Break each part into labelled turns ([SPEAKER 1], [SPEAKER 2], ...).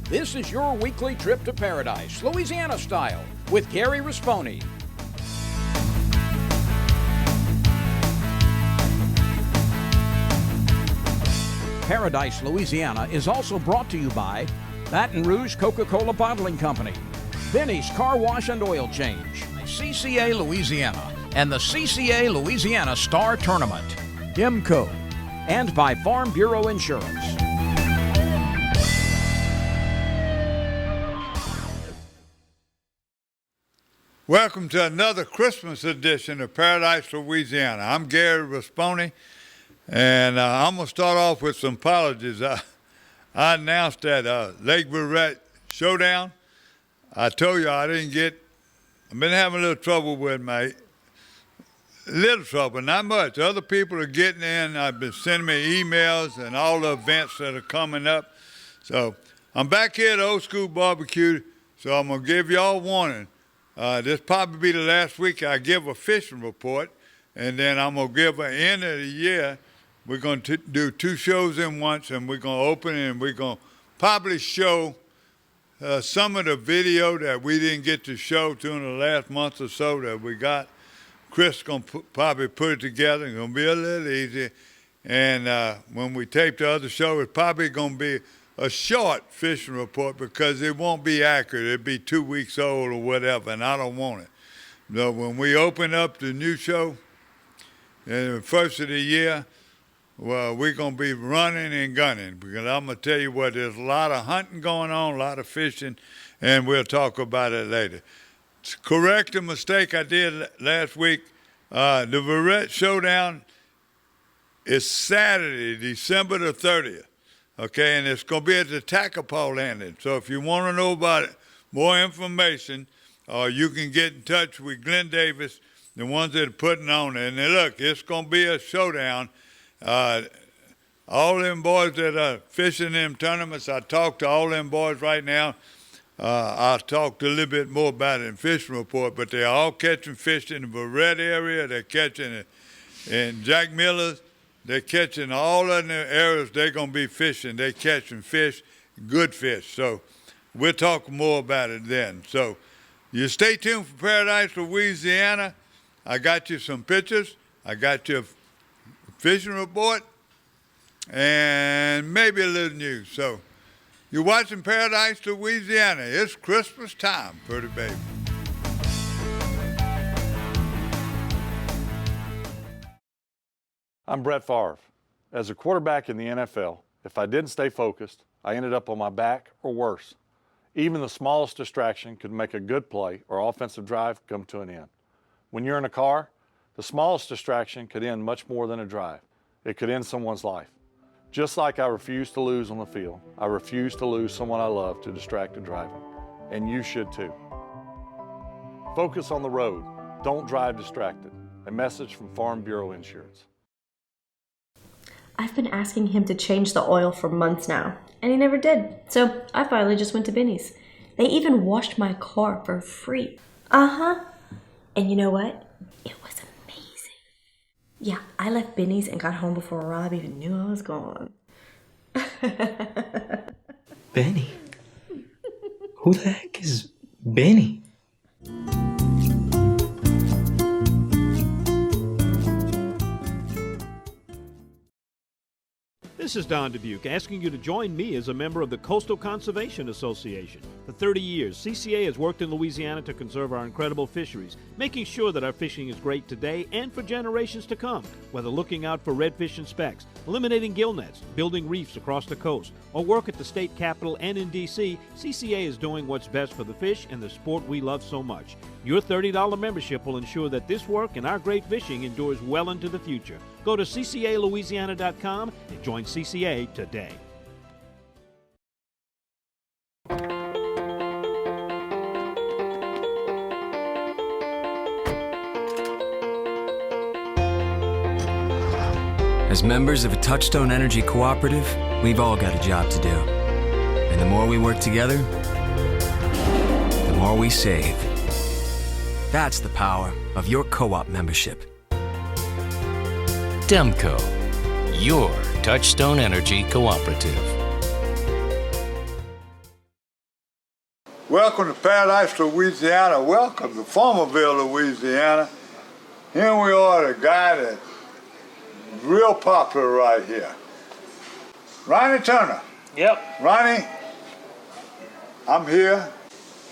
[SPEAKER 1] This is your weekly trip to paradise, Louisiana style, with Gary Risponi. Paradise, Louisiana is also brought to you by Baton Rouge Coca-Cola Bottling Company, Benny's Car Wash and Oil Change, CCA Louisiana, and the CCA Louisiana Star Tournament, IMCO, and by Farm Bureau Insurance.
[SPEAKER 2] Welcome to another Christmas edition of Paradise, Louisiana. I'm Gary Risponi, and I'm going to start off with some apologies. I announced that Lake Verret Showdown. I told you I've been having a little trouble with not much. Other people are getting in. I've been sending me emails and all the events that are coming up. So I'm back here at Old School Barbecue, so I'm going to give y'all a warning. This probably be the last week I give a fishing report, and then I'm going to give an end of the year. We're going to do 2 shows in once, and we're going to open it, and we're going to probably show some of the video that we didn't get to show during the last month or so that we got. Chris is going to probably put it together. It's going to be a little easy. And when we tape the other show, it's probably going to be a short fishing report because it won't be accurate. It'll be 2 weeks old or whatever, and I don't want it. So when we open up the new show, in the first of the year, well, we're going to be running and gunning because I'm going to tell you what, there's a lot of hunting going on, a lot of fishing, and we'll talk about it later. To correct a mistake I did last week, the Verret Showdown is Saturday, December the 30th. Okay, and it's going to be at the Takapaw Landing. So if you want to know about it, more information, you can get in touch with Glenn Davis, the ones that are putting on it. And then look, it's going to be a showdown. All them boys that are fishing them tournaments, I talked to all them boys right now. I'll talk a little bit more about it in fishing report, but they're all catching fish in the Verret area. They're catching it in Jack Miller's. They're catching all of the areas they're going to be fishing. They're catching fish, good fish. So we'll talk more about it then. So you stay tuned for Paradise, Louisiana. I got you some pictures. I got you a fishing report and maybe a little news. So you're watching Paradise, Louisiana. It's Christmas time, pretty baby.
[SPEAKER 3] I'm Brett Favre. As a quarterback in the NFL, if I didn't stay focused, I ended up on my back or worse. Even the smallest distraction could make a good play or offensive drive come to an end. When you're in a car, the smallest distraction could end much more than a drive. It could end someone's life. Just like I refuse to lose on the field, I refuse to lose someone I love to distracted driving. And you should too. Focus on the road. Don't drive distracted. A message from Farm Bureau Insurance.
[SPEAKER 4] I've been asking him to change the oil for months now, and he never did. So I finally just went to Benny's. They even washed my car for free. And you know what? It was amazing. Yeah, I left Benny's and got home before Rob even knew I was gone.
[SPEAKER 5] Benny? Who the heck is Benny?
[SPEAKER 6] This is Don Dubuque asking you to join me as a member of the Coastal Conservation Association. For 30 years, CCA has worked in Louisiana to conserve our incredible fisheries, making sure that our fishing is great today and for generations to come. Whether looking out for redfish and specks, eliminating gill nets, building reefs across the coast, or work at the state capitol and in D.C., CCA is doing what's best for the fish and the sport we love so much. Your $30 membership will ensure that this work and our great fishing endures well into the future. Go to ccalouisiana.com and join CCA today.
[SPEAKER 7] As members of a Touchstone Energy cooperative, we've all got a job to do. And the more we work together, the more we save. That's the power of your co-op membership.
[SPEAKER 8] Demco, your Touchstone Energy cooperative.
[SPEAKER 2] Welcome to Paradise, Louisiana. Welcome to Farmerville, Louisiana. Here we are, the guy that's real popular right here. Ronnie Turner.
[SPEAKER 8] Yep.
[SPEAKER 2] Ronnie, I'm here.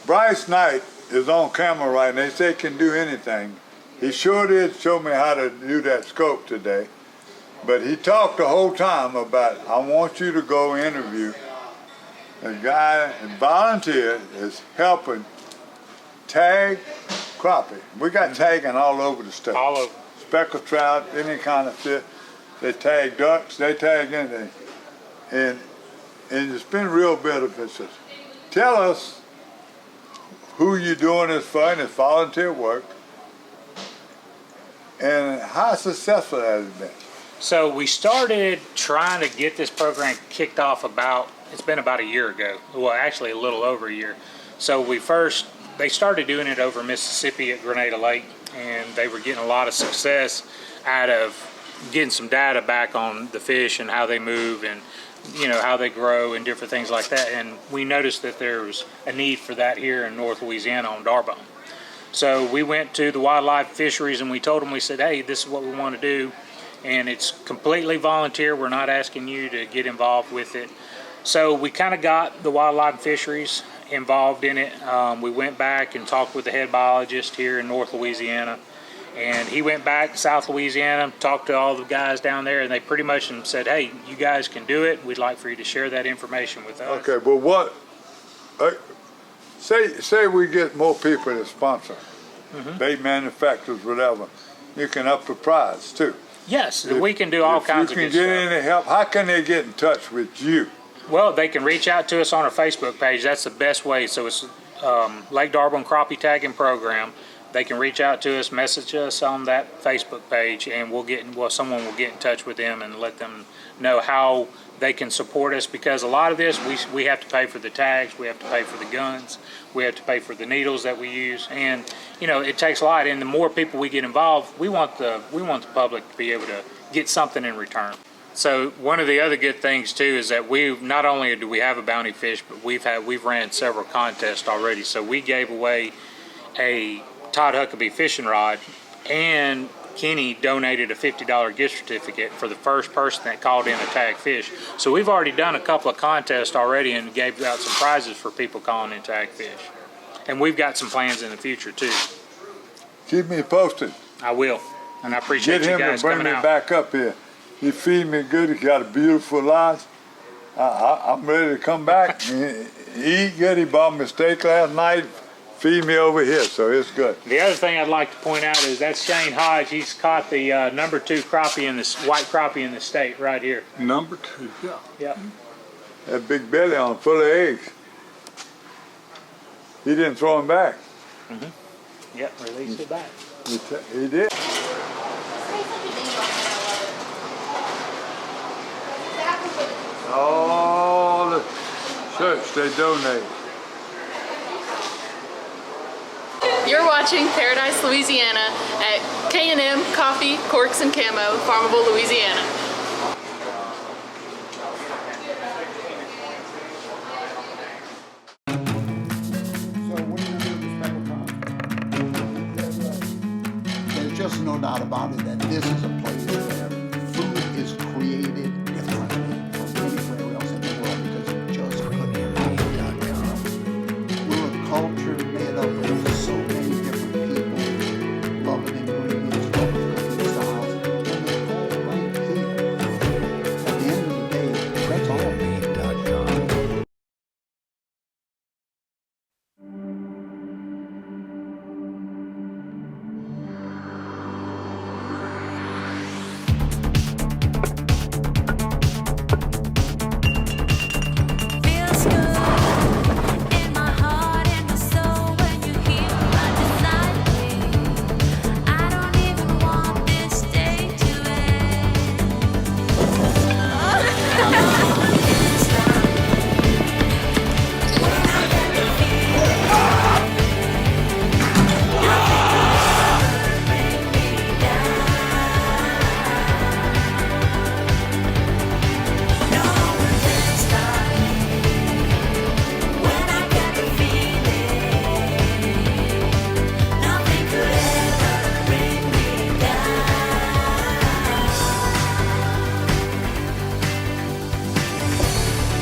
[SPEAKER 2] Bryce Knight is on camera right now. They say he can do anything. He sure did show me how to do that scope today. But he talked the whole time about, I want you to go interview a guy and volunteer is helping tag crappie. We got tagging all over the state.
[SPEAKER 8] All over.
[SPEAKER 2] Speckled trout, any kind of fish. They tag ducks, they tag anything. And it's been real beneficial. Tell us who you're doing this for, and it's volunteer work, and how successful has it been?
[SPEAKER 8] So we started trying to get this program kicked off it's been about a year ago. Well, actually a little over a year. So they started doing it over Mississippi at Grenada Lake, and they were getting a lot of success out of getting some data back on the fish and how they move and how they grow and different things like that. And we noticed that there was a need for that here in North Louisiana on Darbone. So we went to the wildlife fisheries and we told them, we said, hey, this is what we want to do. And it's completely volunteer. We're not asking you to get involved with it. So we kind of got the wildlife fisheries involved in it. We went back and talked with the head biologist here in North Louisiana. And he went back to South Louisiana, talked to all the guys down there, and they pretty much said, hey, you guys can do it. We'd like for you to share that information with us.
[SPEAKER 2] Okay, but what, say we get more people to sponsor, bait manufacturers, whatever, you can up the prize too.
[SPEAKER 8] Yes, we can do all kinds of good stuff.
[SPEAKER 2] If you can get any help, how can they get in touch with you?
[SPEAKER 8] Well, they can reach out to us on our Facebook page. That's the best way. So it's Lake Darbone Crappie Tagging Program. They can reach out to us, message us on that Facebook page, and someone will get in touch with them and let them know how they can support us, because a lot of this we have to pay for the tags, we have to pay for the guns, we have to pay for the needles that we use, and it takes a lot. And the more people we get involved, we want the public to be able to get something in return. So one of the other good things too is that not only do we have a bounty fish, but we've ran several contests already. So we gave away a Todd Huckabee fishing rod, and Kenny donated a $50 gift certificate for the first person that called in a tag fish. So we've already done a couple of contests already and gave out some prizes for people calling in tag fish. And we've got some plans in the future too.
[SPEAKER 2] Keep me posted.
[SPEAKER 8] I will, and I appreciate you guys coming out.
[SPEAKER 2] Get him to bring me back up here. He feed me good, he got a beautiful lodge. I'm ready to come back. He eat good, he bought me steak last night. Feed me over here, so it's good.
[SPEAKER 8] The other thing I'd like to point out is that's Shane Hodge. He's caught the number 2 crappie in this white crappie in the state right here.
[SPEAKER 2] Number 2, yeah.
[SPEAKER 8] Yep.
[SPEAKER 2] That big belly on, full of eggs. He didn't throw him back.
[SPEAKER 8] Yep, released it back.
[SPEAKER 2] He did. All the church they donate.
[SPEAKER 9] You're watching Paradise, Louisiana at K&M Coffee, Corks, and Camo, Farmable, Louisiana.
[SPEAKER 10] So what are you going to do with the speckled trout? There's just no doubt about it that this is a place where food is created differently from anywhere else in the world, because it just couldn't be. We're a culture made up of so many different people, loving ingredients, loving cooking styles, and they're all right here. At the end of the day, that's all.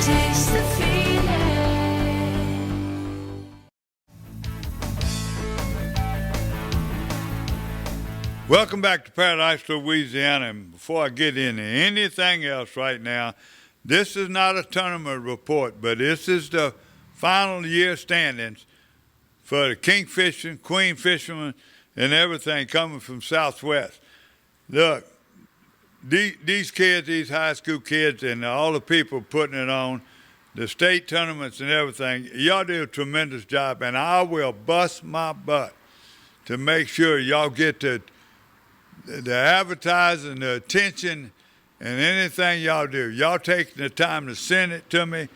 [SPEAKER 11] Taste the feeling.
[SPEAKER 2] Welcome back to Paradise, Louisiana. And before I get into anything else right now, this is not a tournament report, but this is the final year standings for the kingfishing, queen fishermen, and everything coming from Southwest. Look, these kids, these high school kids, and all the people putting it on, the state tournaments and everything, y'all do a tremendous job, and I will bust my butt to make sure y'all get the advertising, the attention, and anything y'all do. Y'all taking the time to send it to me,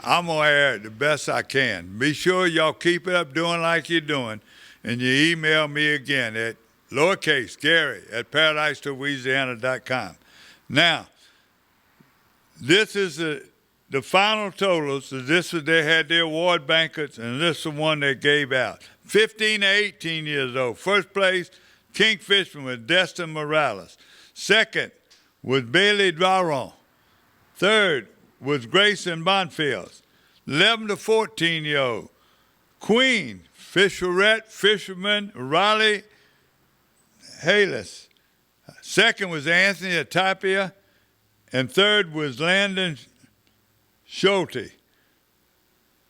[SPEAKER 2] I'm going to air it the best I can. Be sure y'all keep it up doing like you're doing, and you email me again at lowercase Gary at paradiselouisiana.com. Now, this is the final totals. So this is, they had their award banquets, and this is the one they gave out. 15 to 18 years old. First place, Kingfishman with Destin Morales. Second was Bailey Dwaron. Third was Grayson Bonfields. 11 to 14-year-old. Queen, Fisherette, Fisherman, Riley Halis. Second was Anthony Atapia. And third was Landon Schulte.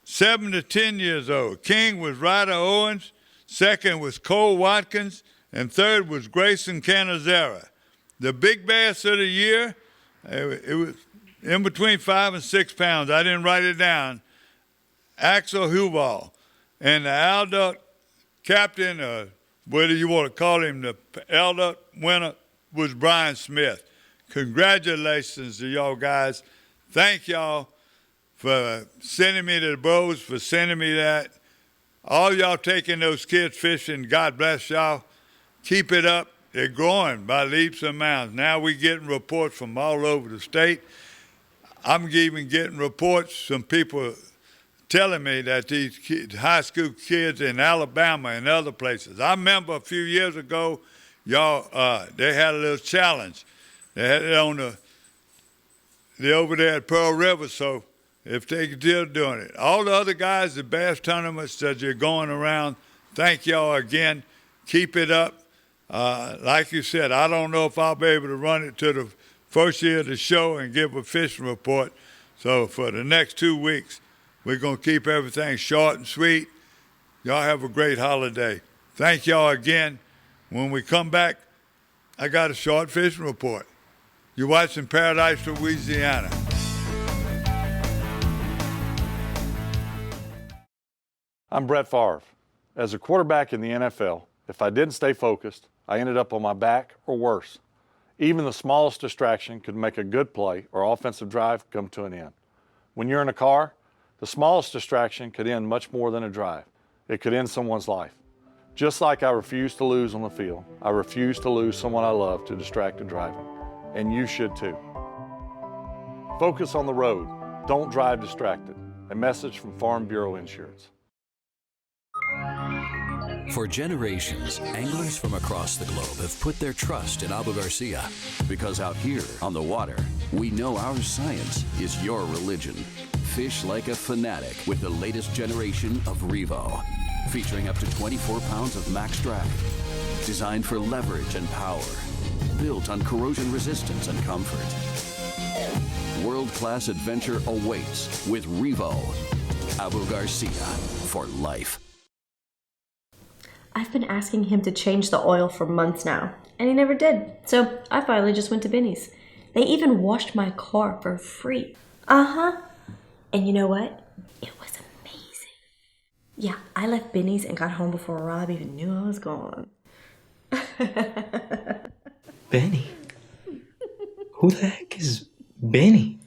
[SPEAKER 2] 7 to 10 years old. King was Ryder Owens. Second was Cole Watkins. And third was Grayson Canizera. The big bass of the year, it was in between 5 and 6 pounds. I didn't write it down. Axel Huval. And the adult captain, whether you want to call him the adult winner, was Brian Smith. Congratulations to y'all guys. Thank y'all for sending me to the bros, for sending me that. All y'all taking those kids fishing, God bless y'all. Keep it up. They're growing by leaps and bounds. Now we're getting reports from all over the state. I'm even getting reports from people telling me that these high school kids in Alabama and other places. I remember a few years ago, y'all, they had a little challenge. They had it on they're over there at Pearl River, so if they're still doing it. All the other guys, the bass tournaments that you're going around, thank y'all again. Keep it up. Like you said, I don't know if I'll be able to run it to the first year of the show and give a fishing report. So for the next 2 weeks, we're going to keep everything short and sweet. Y'all have a great holiday. Thank y'all again. When we come back, I got a short fishing report. You're watching Paradise, Louisiana.
[SPEAKER 3] I'm Brett Favre. As a quarterback in the NFL, if I didn't stay focused, I ended up on my back or worse. Even the smallest distraction could make a good play or offensive drive come to an end. When you're in a car, the smallest distraction could end much more than a drive. It could end someone's life. Just like I refuse to lose on the field, I refuse to lose someone I love to distracted driving. And you should too. Focus on the road. Don't drive distracted. A message from Farm Bureau Insurance.
[SPEAKER 12] For generations, anglers from across the globe have put their trust in Abu Garcia. Because out here on the water, we know our science is your religion. Fish like a fanatic with the latest generation of Revo. Featuring up to 24 pounds of max drag. Designed for leverage and power. Built on corrosion resistance and comfort. World-class adventure awaits with Revo. Abu Garcia for life.
[SPEAKER 4] I've been asking him to change the oil for months now, and he never did. So I finally just went to Benny's. They even washed my car for free. And you know what? It was amazing. Yeah, I left Benny's and got home before Rob even knew I was gone.
[SPEAKER 5] Benny? Who the heck is Benny?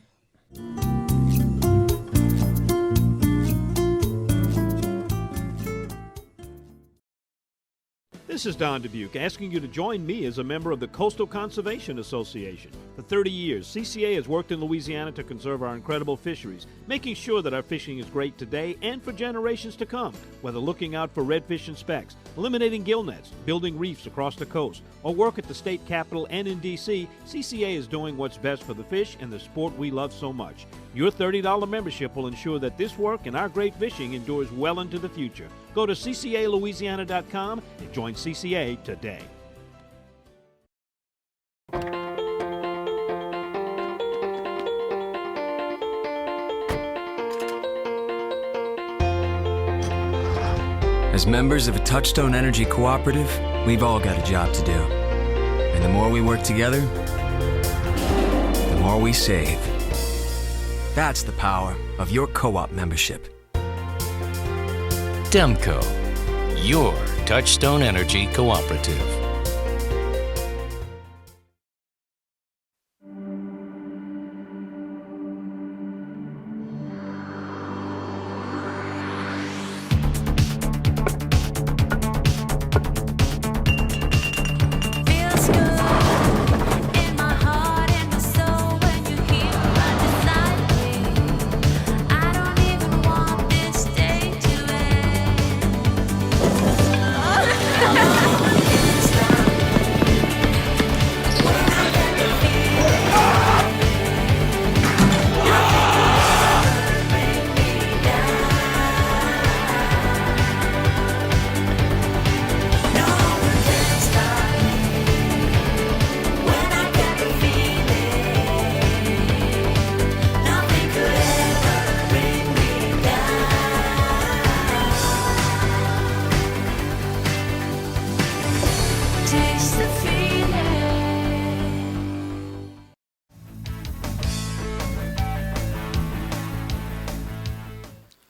[SPEAKER 6] This is Don Dubuque asking you to join me as a member of the Coastal Conservation Association. For 30 years, CCA has worked in Louisiana to conserve our incredible fisheries, making sure that our fishing is great today and for generations to come. Whether looking out for redfish and specks, eliminating gill nets, building reefs across the coast, or work at the state capitol and in D.C., CCA is doing what's best for the fish and the sport we love so much. Your $30 membership will ensure that this work and our great fishing endures well into the future. Go to ccalouisiana.com and join CCA today.
[SPEAKER 7] As members of a Touchstone Energy cooperative, we've all got a job to do. And the more we work together, the more we save. That's the power of your co-op membership.
[SPEAKER 13] Demco, your Touchstone Energy cooperative.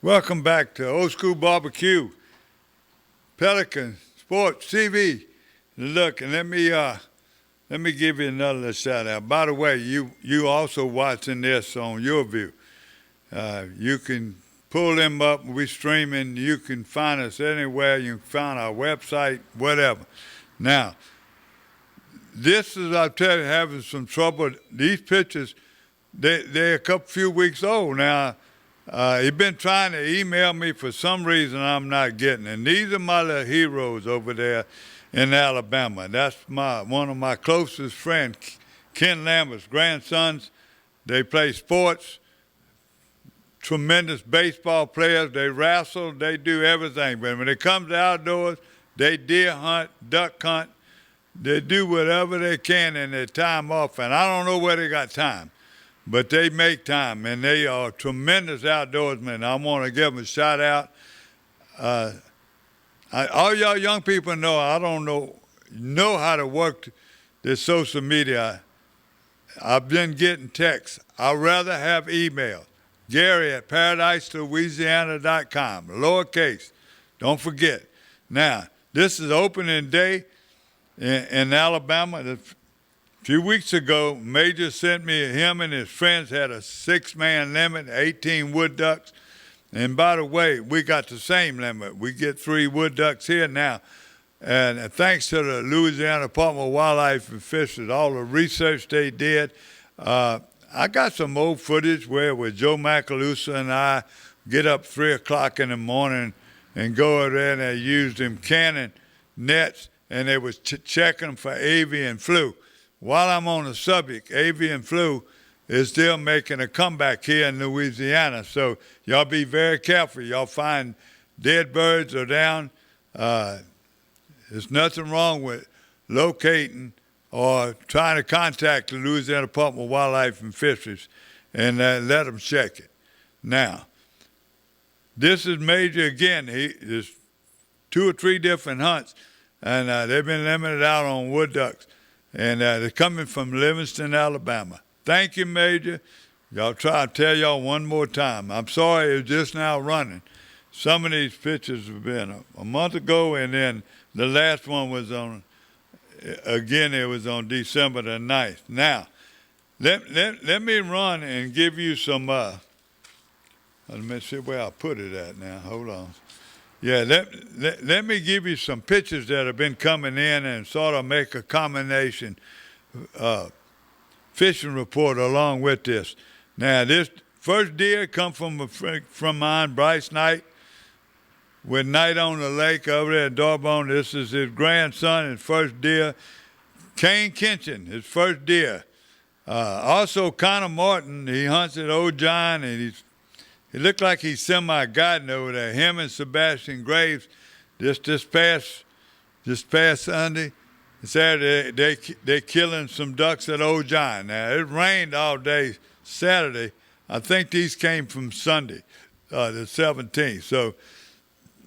[SPEAKER 2] Welcome back to Old School Barbecue, Pelican Sports TV. Look, and let me give you another shout out. By the way, you also watching this on your view. You can pull them up. We streaming. You can find us anywhere. You can find our website, whatever. Now, this is, I tell you, having some trouble. These pictures, they're a few weeks old now. He's been trying to email me for some reason I'm not getting. And these are my little heroes over there in Alabama. That's one of my closest friends, Ken Lambert's grandsons. They play sports, tremendous baseball players. They wrestle, they do everything. But when it comes to outdoors, they deer hunt, duck hunt. They do whatever they can in their time off. And I don't know where they got time. But they make time, and they are tremendous outdoorsmen. I want to give them a shout out. All y'all young people know I don't know how to work this social media. I've been getting texts. I'd rather have email. Gary at paradiselouisiana.com, lowercase. Don't forget. Now, this is opening day in Alabama. A few weeks ago, Major sent me, him and his friends had a 6-man limit, 18 wood ducks. And by the way, we got the same limit. We get 3 wood ducks here now. And thanks to the Louisiana Department of Wildlife and Fisheries, all the research they did, I got some old footage where with Joe Macalusa and I get up 3 o'clock in the morning and go over there, and they used them cannon nets, and they was checking for avian flu. While I'm on the subject, avian flu is still making a comeback here in Louisiana. So y'all be very careful. Y'all find dead birds or down. There's nothing wrong with locating or trying to contact the Louisiana Department of Wildlife and Fisheries and let them check it. Now, this is Major again. There's 2 or 3 different hunts, and they've been limited out on wood ducks. And they're coming from Livingston, Alabama. Thank you, Major. Y'all try to tell y'all one more time. I'm sorry it's just now running. Some of these pictures have been a month ago, and then the last one was it was on December the 9th. Now, let me run and give you some, let me see where I put it at now. Hold on. Yeah, let me give you some pictures that have been coming in and sort of make a combination fishing report along with this. Now, this first deer come from mine, Bryce Knight, with Knight on the lake over there at Darbone. This is his grandson, his first deer. Kane Kinchin, his first deer. Also, Connor Martin, he hunts at Old John, and he looked like he's semi-guiding over there. Him and Sebastian Graves, this past Sunday, Saturday, they killing some ducks at Old John. Now, it rained all day Saturday. I think these came from Sunday, the 17th. So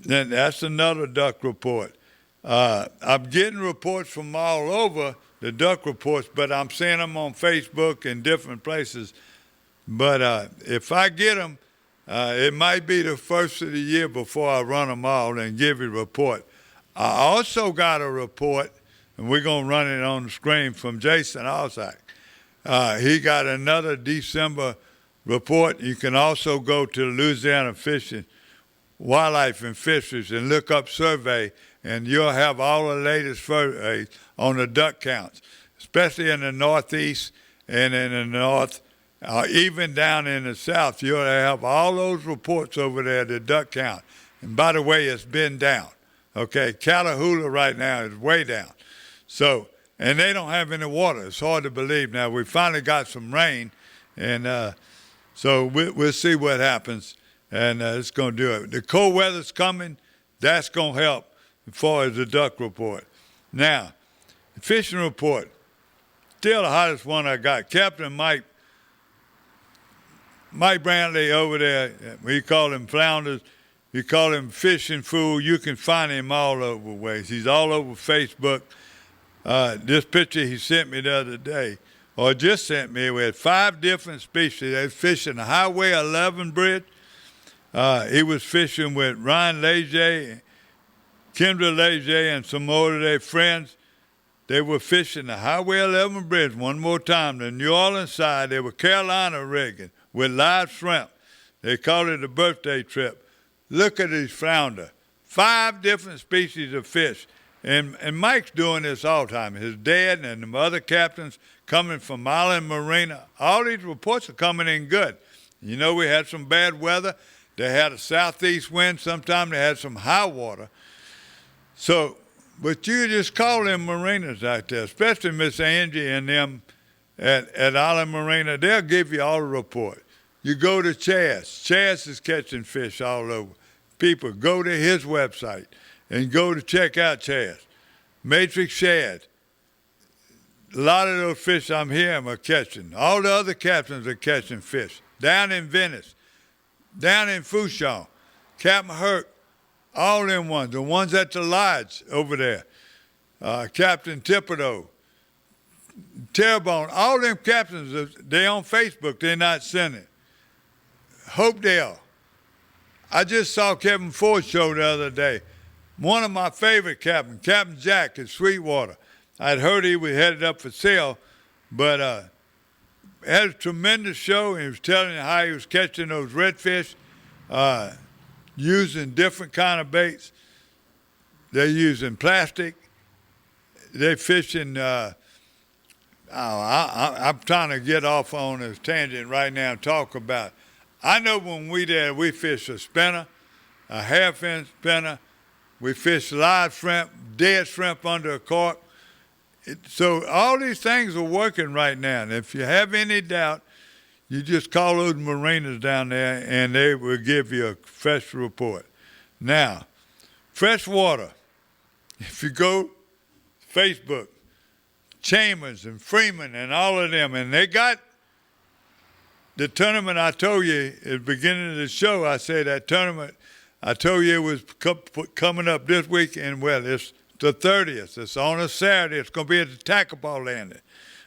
[SPEAKER 2] then that's another duck report. I'm getting reports from all over, the duck reports, but I'm seeing them on Facebook and different places. But if I get them, it might be the first of the year before I run them all and give you a report. I also got a report, and we're going to run it on the screen, from Jason Alsack. He got another December report. You can also go to the Louisiana Fishing, Wildlife and Fisheries and look up survey, and you'll have all the latest surveys on the duck counts, especially in the Northeast and in the North, even down in the South. You'll have all those reports over there, the duck count. And by the way, it's been down. Okay, Catahoula right now is way down. So, and they don't have any water. It's hard to believe. Now, we finally got some rain, and so we'll see what happens, and it's going to do it. The cold weather's coming. That's going to help as far as the duck report. Now, the fishing report, still the hottest one I got. Captain Mike Brantley over there, we call him Flounders. You call him Fishing Fool. You can find him all over ways. He's all over Facebook. This picture he sent me the other day, or just sent me, with 5 different species. They fishing the Highway 11 bridge. He was fishing with Ryan Leger, Kendra Leger, and some more of their friends. They were fishing the Highway 11 bridge one more time. The New Orleans side, they were Carolina rigging with live shrimp. They called it a birthday trip. Look at these flounder. 5 different species of fish. And Mike's doing this all the time. His dad and the other captains coming from Island Marina. All these reports are coming in good. You know, we had some bad weather. They had a southeast wind. Sometimes they had some high water. So, but you just call them marinas out there, especially Miss Angie and them at Island Marina. They'll give you all the report. You go to Chaz. Chaz is catching fish all over. People, go to his website and go to check out Chaz. Matrix Shad. A lot of those fish I'm hearing are catching. All the other captains are catching fish. Down in Venice, down in Fouchon, Captain Herc, all them ones, the ones at the lodge over there, Captain Thibodeau, Terrebonne, all them captains, they on Facebook, they're not sending. Hopedale. I just saw Kevin Ford's show the other day. One of my favorite captains, Captain Jack at Sweetwater. I'd heard he was headed up for sale, but had a tremendous show. He was telling you how he was catching those redfish, using different kind of baits. They're using plastic. They're fishing. I'm trying to get off on this tangent right now and talk about. I know when we fish a spinner, a half-inch spinner. We fish live shrimp, dead shrimp under a cork. So all these things are working right now. And if you have any doubt, you just call those marinas down there and they will give you a fresh report. Now, fresh water. If you go Facebook, Chambers and Freeman and all of them, and they got the tournament I told you at the beginning of the show. I said that tournament, I told you it was coming up this weekend. Well, it's the 30th. It's on a Saturday. It's going to be at the Tackleball Landing.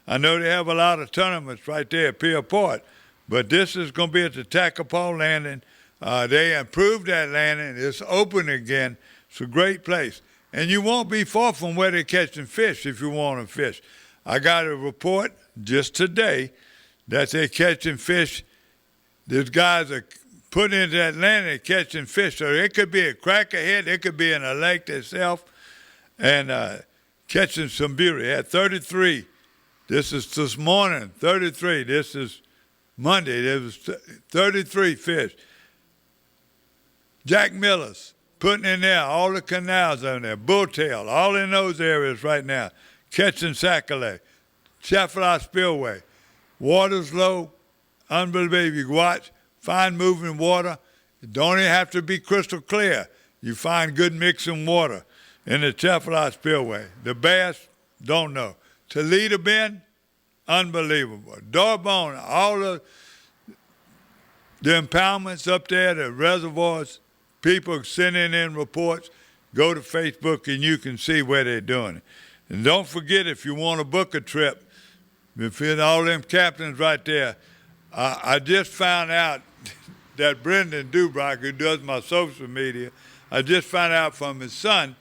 [SPEAKER 2] I know they have a lot of tournaments right there at Pier Port, but this is going to be at the Tackleball Landing. They improved that landing. It's open again. It's a great place. And you won't be far from where they're catching fish if you want to fish. I got a report just today that they're catching fish. These guys are putting into that landing catching fish. So it could be a crackerhead. It could be in a lake itself. And catching some beauty. At 33, this is this morning, 33. This is Monday. There was 33 fish. Jack Miller's putting in there all the canals on there, bulltail, all in those areas right now, catching sac-a-lait, Chaffalat Spillway. water's low, unbelievable. You watch, find moving water. It don't even have to be crystal clear. You find good mixing water in the Chevrolet Spillway. The Bass, don't know. Toledo Bend, unbelievable. Darbone, all of the impoundments up there, the reservoirs, people sending in reports. Go to Facebook and you can see where they're doing it. And don't forget, if you want to book a trip, if you're all them captains right there, I just found out that Brendan Dubrock, who does my social media, I just found out from his son,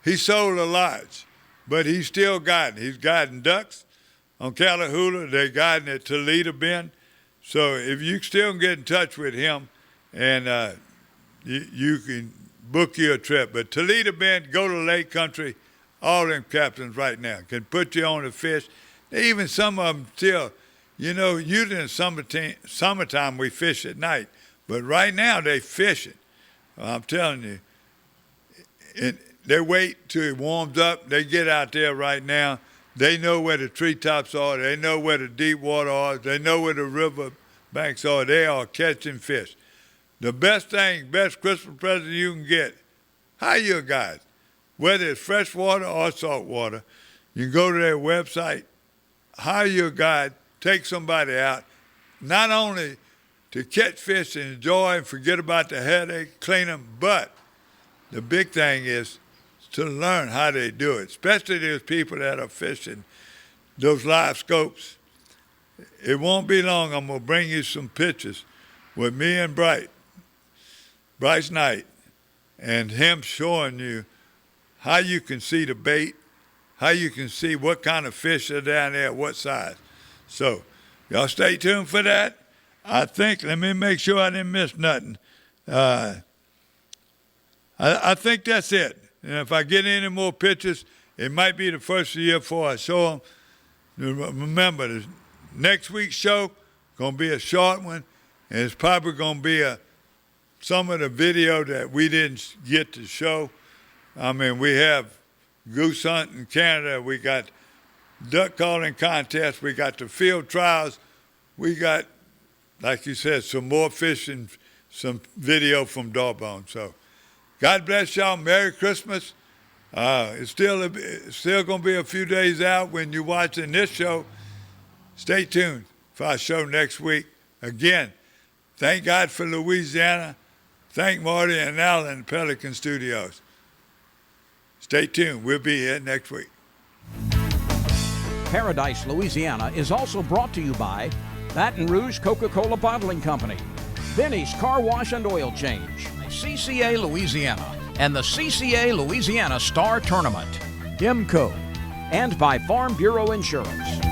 [SPEAKER 2] he sold a lodge, but he's still guiding. He's guiding ducks on Callahoola. They're guiding at Toledo Bend. So if you still get in touch with him, and you can book you a trip. But Toledo Bend, go to Lake Country, all them captains right now can put you on the fish. Even some of them still, usually in summertime we fish at night, but right now they fishing. I'm telling you, they wait till it warms up. They get out there right now. They know where the treetops are. They know where the deep water are. They know where the river banks are. They are catching fish. The best Christmas present you can get, hire your guide, whether it's freshwater or saltwater. You can go to their website, hire your guide, take somebody out, not only to catch fish and enjoy and forget about the headache, clean them, but the big thing is to learn how they do it, especially those people that are fishing those live scopes. It won't be long. I'm going to bring you some pictures with me and Bryce Knight, and him showing you how you can see the bait, how you can see what kind of fish are down there, what size. So y'all stay tuned for that. I think, let me make sure I didn't miss nothing. I think that's it. And if I get any more pictures, it might be the first of the year before I show them. Remember, the next week's show going to be a short one, and it's probably going to be some of the video that we didn't get to show. I mean, we have goose hunt in Canada. We got duck calling contests. We got the field trials. We got, like you said, some more fishing, some video from Darbone. So God bless y'all. Merry Christmas. It's still going to be a few days out when you're watching this show. Stay tuned for our show next week. Again, thank God for Louisiana. Thank Marty and Al in Pelican Studios. Stay tuned. We'll be here next week.
[SPEAKER 1] Paradise, Louisiana is also brought to you by Baton Rouge Coca-Cola Bottling Company, Benny's Car Wash and Oil Change, CCA Louisiana, and the CCA Louisiana Star Tournament, IMCO, and by Farm Bureau Insurance.